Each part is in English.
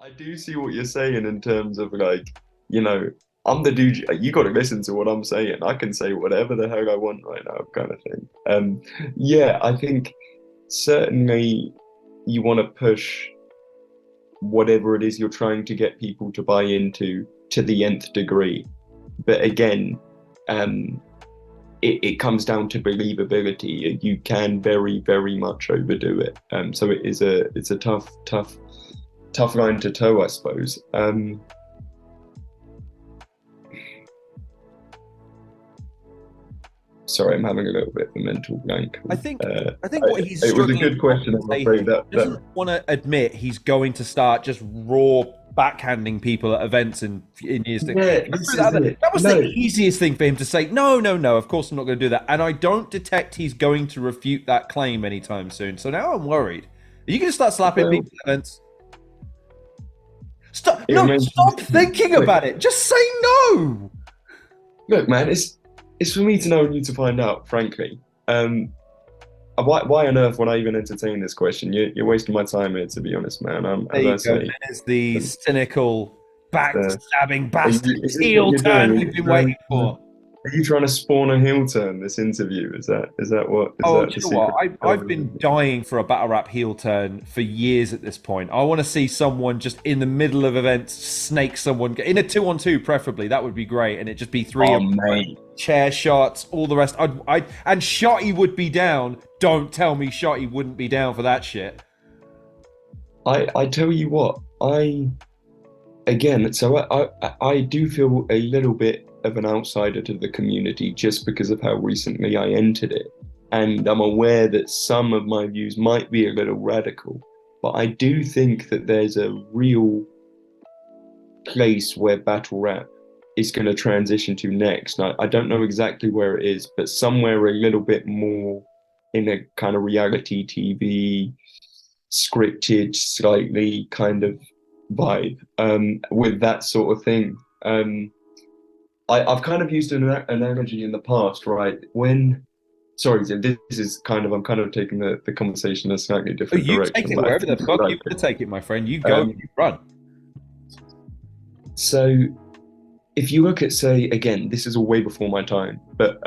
I do see what you're saying in terms of like, you know, I'm the dude. You got to listen to what I'm saying. I can say whatever the hell I want right now, kind of thing. Yeah, I think certainly you want to push whatever it is you're trying to get people to buy into to the nth degree. But again, um, it comes down to believability. You can very, very much overdo it. So it's a tough line to toe, I suppose. Sorry, I'm having a little bit of a mental blank. I think what he's it was a struggling good question. I'm afraid that doesn't want to admit he's going to start just raw backhanding people at events in years. yeah, this is it. That was No, the easiest thing for him to say. No, no, no. Of course, I'm not going to do that. And I don't detect he's going to refute that claim anytime soon. So now I'm worried. Are you going to start slapping well, people at events? Stop! it No, remains. stop thinking Look, about it. Just say no. look, man, it's for me to know and you to find out. Frankly, why on earth would I even entertain this question? You're wasting my time here, to be honest, man. There As I you go. say, There's the the, cynical, backstabbing bastard is this what heel you're doing? turn we've been waiting for. Are you trying to spawn a heel turn this interview? Is Oh, that do the you know what? secret? I've been dying for a battle rap heel turn for years at this point. I want to see someone just in the middle of events snake someone in a 2-on-2, preferably. That would be great, and it just be three Oh of mate, chair shots, all the rest. And Shotty would be down. Don't tell me Shotty wouldn't be down for that shit. I tell you what, I do feel a little bit of an outsider to the community just because of how recently I entered it. And I'm aware that some of my views might be a little radical, but I do think that there's a real place where battle rap is going to transition to next. I don't know exactly where it is, but somewhere a little bit more in a kind of reality TV, scripted, slightly kind of vibe with that sort of thing. I've kind of used an analogy in the past, right? Sorry, this is kind of, I'm kind of taking the conversation in a slightly Oh, different you take direction, it but I wherever the think you fuck you like want to take it, my friend. You it. go, you run. So if you look at, say, again, this is all way before my time, but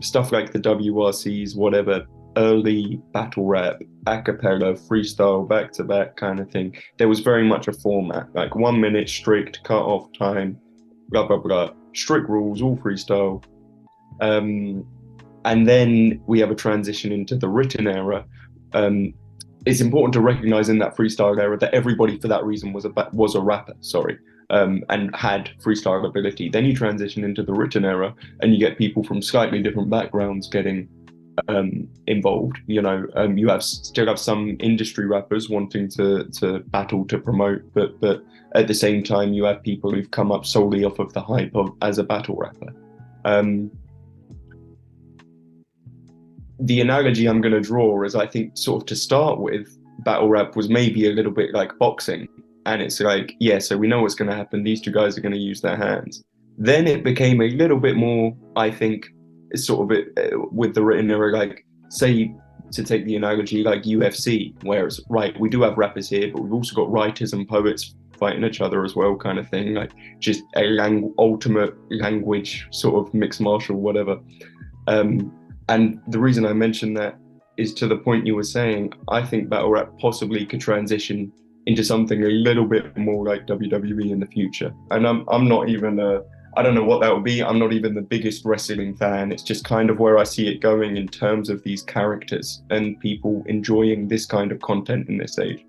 stuff like the WRCs, whatever, early battle rap, a cappella, freestyle, back to back kind of thing, there was very much a format, like 1 minute strict cut off time, blah, blah, blah, strict rules, all freestyle. Um, and then we have a transition into the written era. Um, it's important to recognize in that freestyle era that everybody for that reason was a rapper, sorry, and had freestyle ability. Then you transition into the written era, and you get people from slightly different backgrounds getting involved. You still have some industry rappers wanting to battle to promote, but at the same time, you have people who've come up solely off of the hype of as a battle rapper. Um, the analogy I'm going to draw is I think sort of to start with, battle rap was maybe a little bit like boxing. And it's like, yeah, so we know what's going to happen. These two guys are going to use their hands. Then it became a little bit more, I think, sort of with the written era, like, say, to take the analogy, like UFC, where it's, right, we do have rappers here, but we've also got writers and poets fighting each other as well, kind of thing. Like, just a ultimate language, sort of mixed martial, whatever. And the reason I mentioned that is to the point you were saying, I think battle rap possibly could transition into something a little bit more like WWE in the future. And I'm not even I don't know what that would be. I'm not even the biggest wrestling fan. It's just kind of where I see it going in terms of these characters and people enjoying this kind of content in this age.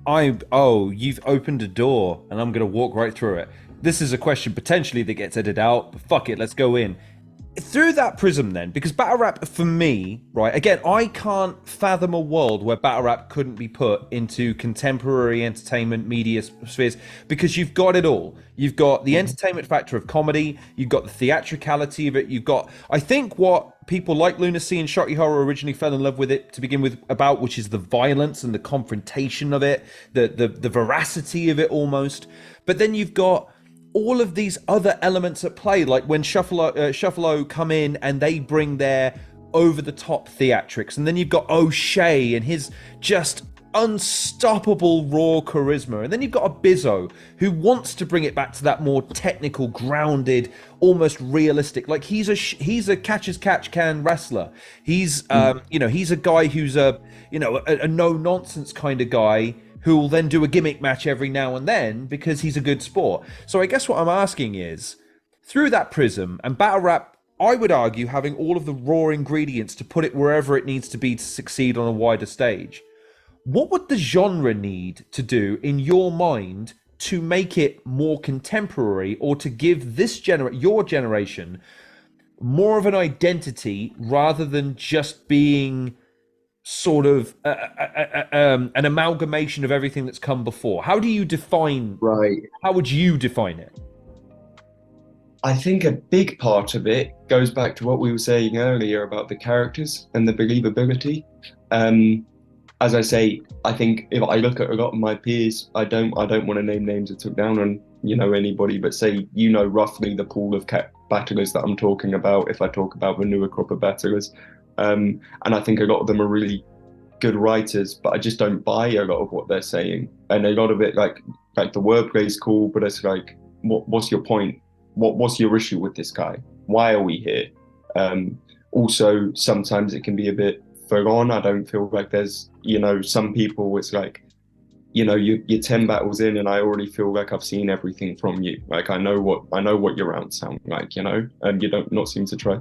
You've opened a door and I'm going to walk right through it. This is a question potentially that gets edited out, but fuck it, let's go in. Through that prism then, because battle rap for me, right, again, I can't fathom a world where battle rap couldn't be put into contemporary entertainment media spheres, because you've got it all. You've got the entertainment factor of comedy, you've got the theatricality of it, you've got, I think, what people like Lunacy and Shotty Horror originally fell in love with it to begin with about, which is the violence and the confrontation of it, the veracity of it almost. But then you've got all of these other elements at play, like when Shuffle-O come in and they bring their over the top theatrics, and then you've got O'Shea and his just unstoppable raw charisma, and then you've got a Bizzo who wants to bring it back to that more technical, grounded, almost realistic. Like he's a catch as catch can wrestler. He's he's a guy who's a no nonsense kind of guy who will then do a gimmick match every now and then because he's a good sport. So I guess what I'm asking is, through that prism, and battle rap, I would argue, having all of the raw ingredients to put it wherever it needs to be to succeed on a wider stage, what would the genre need to do in your mind to make it more contemporary, or to give your generation more of an identity rather than just being sort of an amalgamation of everything that's come before? How do you define? Right. How would you define it? I think a big part of it goes back to what we were saying earlier about the characters and the believability. As I say, I think if I look at a lot of my peers, I don't want to name names or talk down on anybody, but say roughly the pool of battlers that I'm talking about if I talk about the newer crop of battlers. And I think a lot of them are really good writers, but I just don't buy a lot of what they're saying. And a lot of it, like the wordplay is cool, but it's like, what's your point? What's your issue with this guy? Why are we here? Also, sometimes it can be a bit full on. I don't feel like there's, some people, it's like, you're 10 battles in and I already feel like I've seen everything from you. Like I know what your rounds sound like, and you don't not seem to try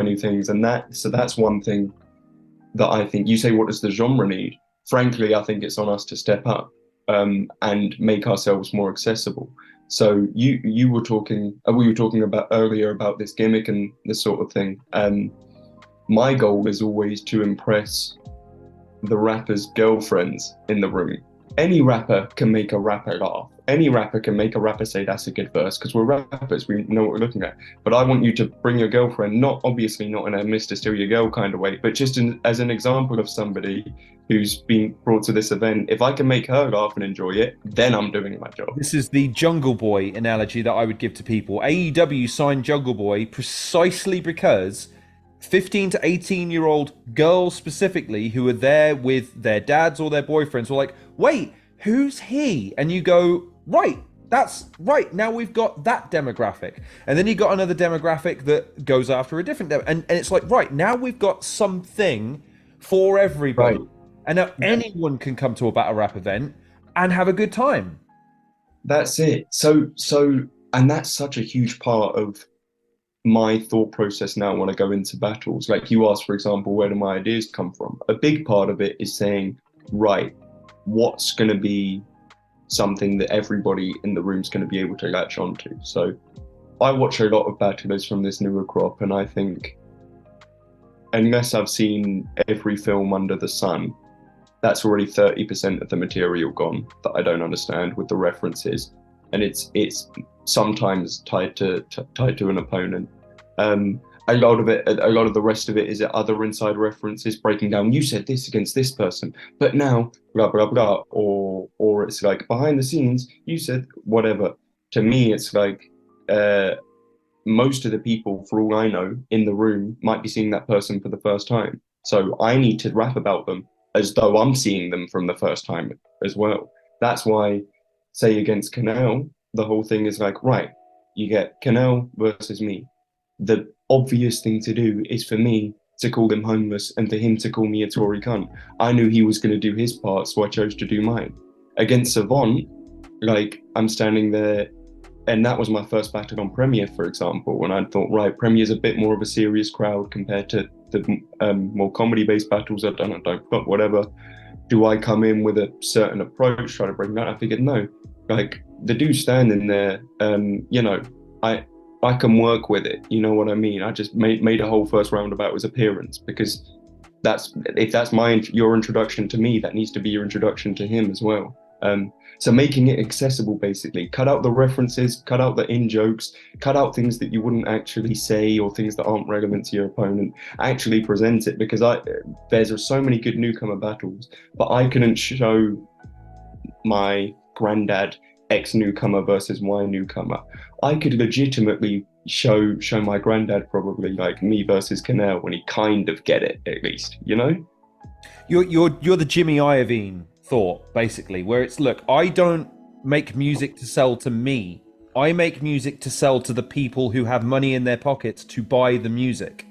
new things. And that's one thing that I think. You say, what does the genre need? Frankly, I think it's on us to step up and make ourselves more accessible. So we were talking about earlier about this gimmick and this sort of thing. My goal is always to impress the rapper's girlfriends in the room. Any rapper can make a rapper laugh. Any rapper can make a rapper say that's a good verse, because we're rappers, we know what we're looking at. But I want you to bring your girlfriend, obviously not in a Mr. Steal Your Girl kind of way, but just as an example of somebody who's been brought to this event. If I can make her laugh and enjoy it, then I'm doing my job. This is the Jungle Boy analogy that I would give to people. AEW signed Jungle Boy precisely because 15 to 18-year-old girls specifically who are there with their dads or their boyfriends were like, wait, who's he? And you go, right, that's right. Now we've got that demographic. And then you got another demographic that goes after a different and it's like, right, now we've got something for everybody. Right. And now anyone can come to a battle rap event and have a good time. That's it. So and that's such a huge part of my thought process now when I go into battles. Like you asked, for example, where do my ideas come from? A big part of it is saying, right, what's going to be something that everybody in the room is going to be able to latch onto? So I watch a lot of battlers from this newer crop, and I think unless I've seen every film under the sun, that's already 30% of the material gone that I don't understand with the references. And it's sometimes tied to an opponent. A lot of the rest of it is other inside references breaking down. You said this against this person, but now blah blah blah, or it's like behind the scenes you said whatever. To me, it's like most of the people, for all I know, in the room might be seeing that person for the first time. So I need to rap about them as though I'm seeing them from the first time as well. That's why, say against Canal, the whole thing is like, right, you get Canal versus me. The obvious thing to do is for me to call him homeless and for him to call me a Tory cunt. I knew he was going to do his part, so I chose to do mine. Against Savant, like, I'm standing there, and that was my first battle on Premier, for example, and I thought, right, Premier's a bit more of a serious crowd compared to the more comedy-based battles I've done. But whatever. Do I come in with a certain approach, try to bring that? I figured, no. Like, the dude standing there, I can work with it. You know what I mean? I just made a whole first round about his appearance, because if that's your introduction to me, that needs to be your introduction to him as well. So making it accessible, basically. Cut out the references, cut out the in-jokes, cut out things that you wouldn't actually say or things that aren't relevant to your opponent. Actually present it, because there's so many good newcomer battles, but I couldn't show my granddad X newcomer versus Y newcomer. I could legitimately, show my granddad probably like me versus Canal when he kind of get it at least, you know? You're the Jimmy Iovine thought, basically, where it's, look, I don't make music to sell to me. I make music to sell to the people who have money in their pockets to buy the music.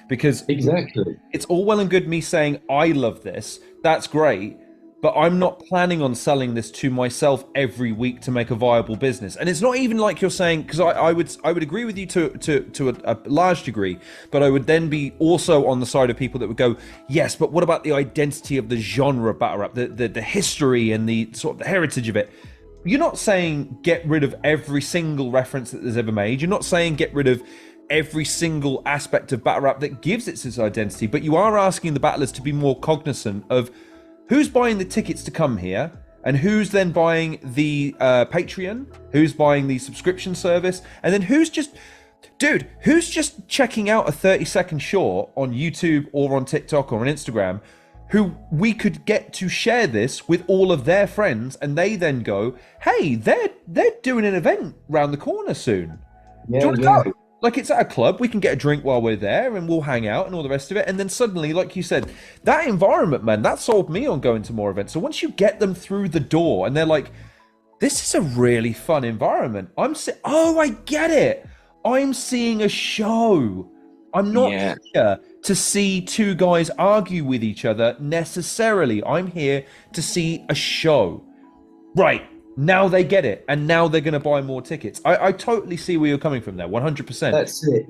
Because Exactly. it's all well and good me saying I love this. That's great. But I'm not planning on selling this to myself every week to make a viable business. And it's not even like you're saying, because I would agree with you to a large degree, but I would then be also on the side of people that would go, yes, but what about the identity of the genre of battle rap, the history and the sort of the heritage of it? You're not saying get rid of every single reference that there's ever made. You're not saying get rid of every single aspect of battle rap that gives it its identity, but you are asking the battlers to be more cognizant of who's buying the tickets to come here, and who's then buying the Patreon, who's buying the subscription service, and then who's just checking out a 30-second short on YouTube or on TikTok or on Instagram, who we could get to share this with all of their friends, and they then go, hey, they're doing an event round the corner soon. Yeah, Do you want to yeah. go? Like, it's at a club, we can get a drink while we're there and we'll hang out and all the rest of it. And then suddenly, like you said, that environment, man, that sold me on going to more events. So once you get them through the door and they're like, this is a really fun environment. Oh, I get it. I'm seeing a show. I'm not here to see two guys argue with each other necessarily. I'm here to see a show. Right. Now they get it, and now they're going to buy more tickets. I totally see where you're coming from there, 100%. That's it.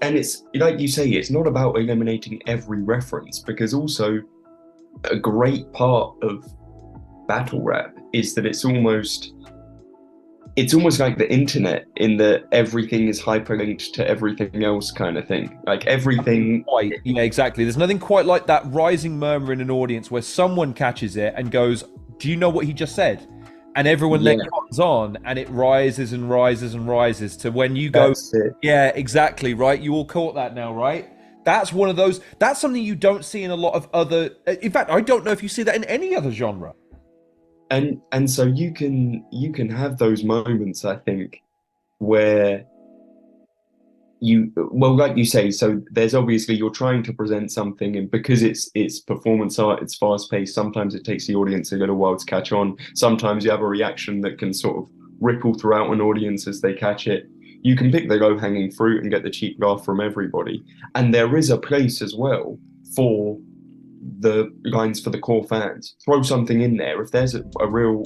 And it's like you say, it's not about eliminating every reference, because also a great part of battle rap is that it's almost like the internet, in that everything is hyperlinked to everything else kind of thing. Like everything. Yeah, exactly. There's nothing quite like that rising murmur in an audience where someone catches it and goes, do you know what he just said? And everyone then comes on, and it rises and rises and rises to when you go, yeah, exactly, right? You all caught that now, right? That's one of those, that's something you don't see in a lot of other, in fact, I don't know if you see that in any other genre. And so you can have those moments, I think, where well, like you say, so there's obviously, you're trying to present something, and because it's performance art, it's fast paced, sometimes it takes the audience a little while to catch on. Sometimes you have a reaction that can sort of ripple throughout an audience as they catch it. You can pick the low hanging fruit and get the cheap laugh from everybody. And there is a place as well for the lines for the core fans. Throw something in there. If there's a real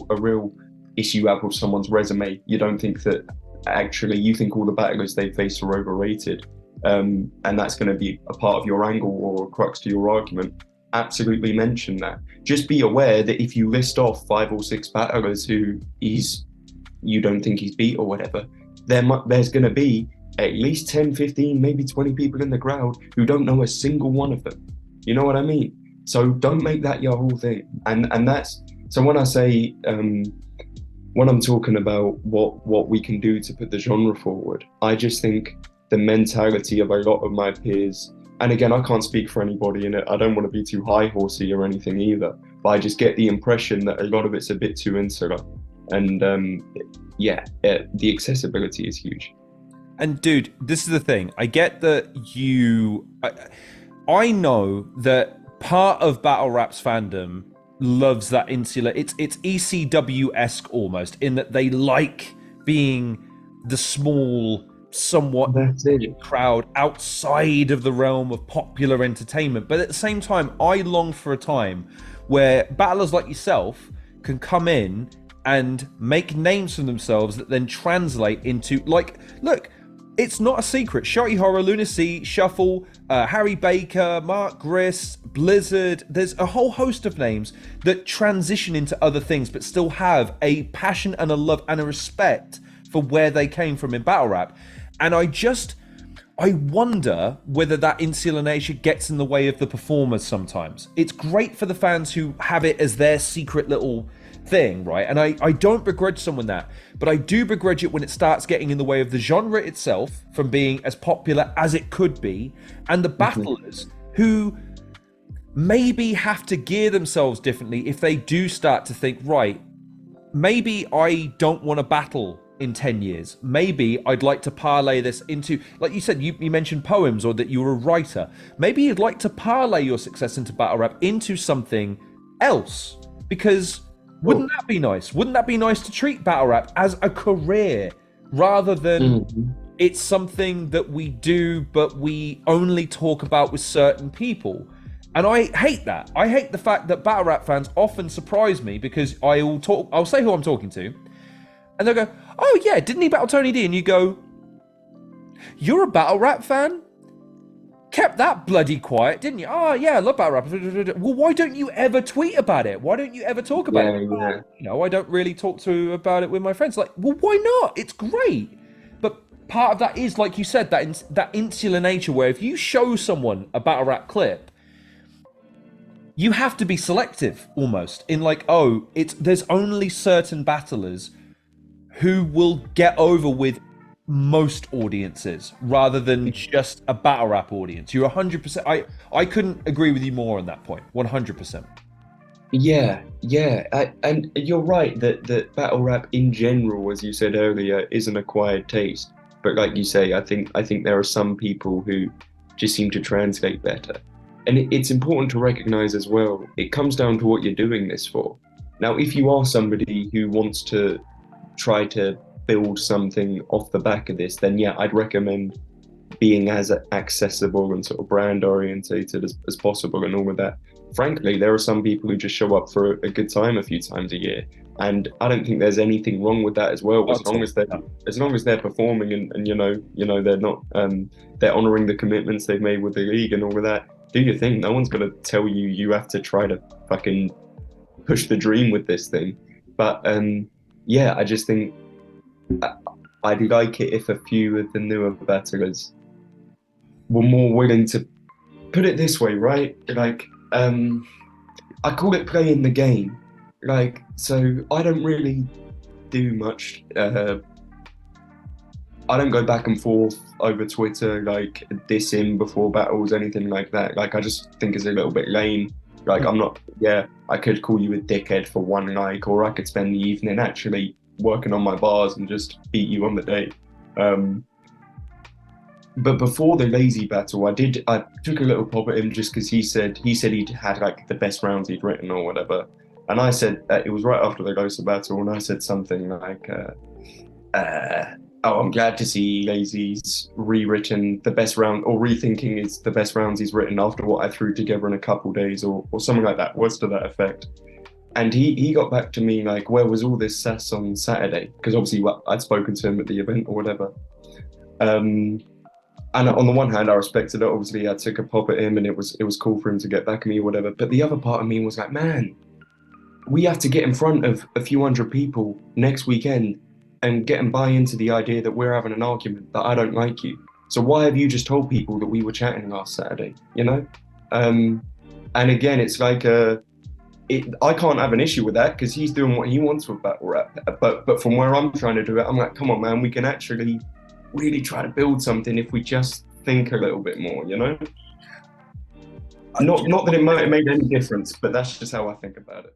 issue you have with someone's resume, you don't think that actually, you think all the battlers they face are overrated, and that's going to be a part of your angle or a crux to your argument, absolutely mention that. Just be aware that if you list off 5 or 6 battlers who you don't think he's beat or whatever, there's going to be at least 10, 15, maybe 20 people in the crowd who don't know a single one of them. You know what I mean? So don't make that your whole thing. And that's, so when I say, when I'm talking about what we can do to put the genre forward, I just think the mentality of a lot of my peers, and again, I can't speak for anybody in it, I don't want to be too high horsey or anything either, but I just get the impression that a lot of it's a bit too insular. And the accessibility is huge. And dude, this is the thing. I get that I know that part of battle rap's fandom loves that insular, it's ECW-esque almost, in that they like being the small, somewhat crowd outside of the realm of popular entertainment. But at the same time, I long for a time where battlers like yourself can come in and make names for themselves that then translate into, like, look, it's not a secret. Shotty Horror, Lunacy, Shuffle, Harry Baker, Mark Griss, Blizzard. There's a whole host of names that transition into other things, but still have a passion and a love and a respect for where they came from in battle rap. And I wonder whether that insular nature gets in the way of the performers sometimes. It's great for the fans who have it as their secret little thing, right? And I don't begrudge someone that, but I do begrudge it when it starts getting in the way of the genre itself from being as popular as it could be, and the battlers who maybe have to gear themselves differently if they do start to think, right, maybe I don't want to battle in 10 years. Maybe I'd like to parlay this into, like you said, you mentioned poems or that you were a writer. Maybe you'd like to parlay your success into battle rap into something else. Because wouldn't that be nice? Wouldn't that be nice to treat battle rap as a career rather than it's something that we do, but we only talk about with certain people? And I hate that. I hate the fact that battle rap fans often surprise me because I'll say who I'm talking to, and they'll go, "Oh yeah, didn't he battle Tony D?" And you go, "You're a battle rap fan? Kept that bloody quiet, didn't you? Oh yeah, I love battle rap." Well, why don't you ever tweet about it? Why don't you ever talk about it? Yeah. You know, I don't really talk about it with my friends. Like, well, why not? It's great. But part of that is, like you said, that insular nature where if you show someone a battle rap clip, you have to be selective almost in like, oh, there's only certain battlers who will get over with most audiences rather than just a battle rap audience. You're 100%. I couldn't agree with you more on that point. 100%. Yeah. And you're right that battle rap in general, as you said earlier, is an acquired taste. But like you say, I think there are some people who just seem to translate better. And it's important to recognize as well, it comes down to what you're doing this for. Now, if you are somebody who wants to try to build something off the back of this, then yeah, I'd recommend being as accessible and sort of brand orientated as possible and all of that. Frankly, there are some people who just show up for a good time a few times a year, and I don't think there's anything wrong with that as well, as long as they're performing and you know they're not they're honoring the commitments they've made with the league and all of that. Do your thing. No one's gonna tell you have to try to fucking push the dream with this thing. But yeah, I just think I'd like it if a few of the newer battlers were more willing to put it this way, right? Like, I call it playing the game. Like, so I don't really do much. I don't go back and forth over Twitter, like dissing before battles, anything like that. Like, I just think it's a little bit lame. Like, I'm not, yeah, I could call you a dickhead for one like, or I could spend the evening actually working on my bars and just beat you on the day. But before the lazy battle, I took a little pop at him just because he said he'd had like the best rounds he'd written or whatever, and I said it was right after the Losa battle, and I said something like, "Oh, I'm glad to see Lazy's rewritten the best round or rethinking is the best rounds he's written after what I threw together in a couple days or something like that." Words to that effect. And he got back to me like, "Where was all this sass on Saturday?" Because obviously I'd spoken to him at the event or whatever. And on the one hand, I respected it. Obviously, I took a pop at him, and it was cool for him to get back at me or whatever. But the other part of me was like, man, we have to get in front of a few hundred people next weekend and get them buy into the idea that we're having an argument, that I don't like you. So why have you just told people that we were chatting last Saturday? You know? And again, it's like I can't have an issue with that because he's doing what he wants with battle rap. But from where I'm trying to do it, I'm like, come on, man, we can actually really try to build something if we just think a little bit more, you know? Not that it might have made any difference, but that's just how I think about it.